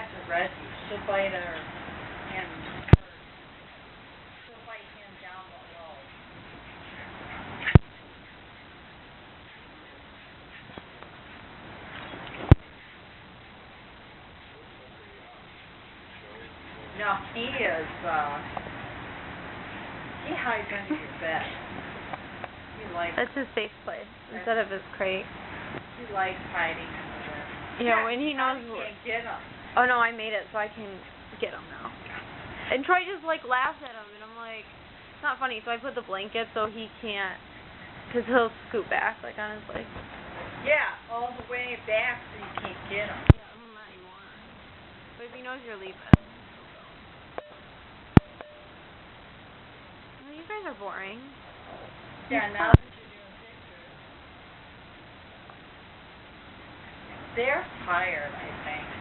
back to Reggie. She'll bite her and she'll bite him down below. No, he is, he hides under your bed. He likes... That's his safe place, instead of his crate. He likes hiding under there. Yeah, when he knows... You can't get him. Oh, no, I made it so I can get him now. And Troy just, like, laughs at him, and I'm like, it's not funny. So I put the blanket so he can't, because he'll scoot back, like, on his legs. Yeah, all the way back so you can't get him. Yeah, not anymore. But if he knows you're leaving. Well, you guys are boring. Yeah, now that you're doing pictures. They're tired, I think.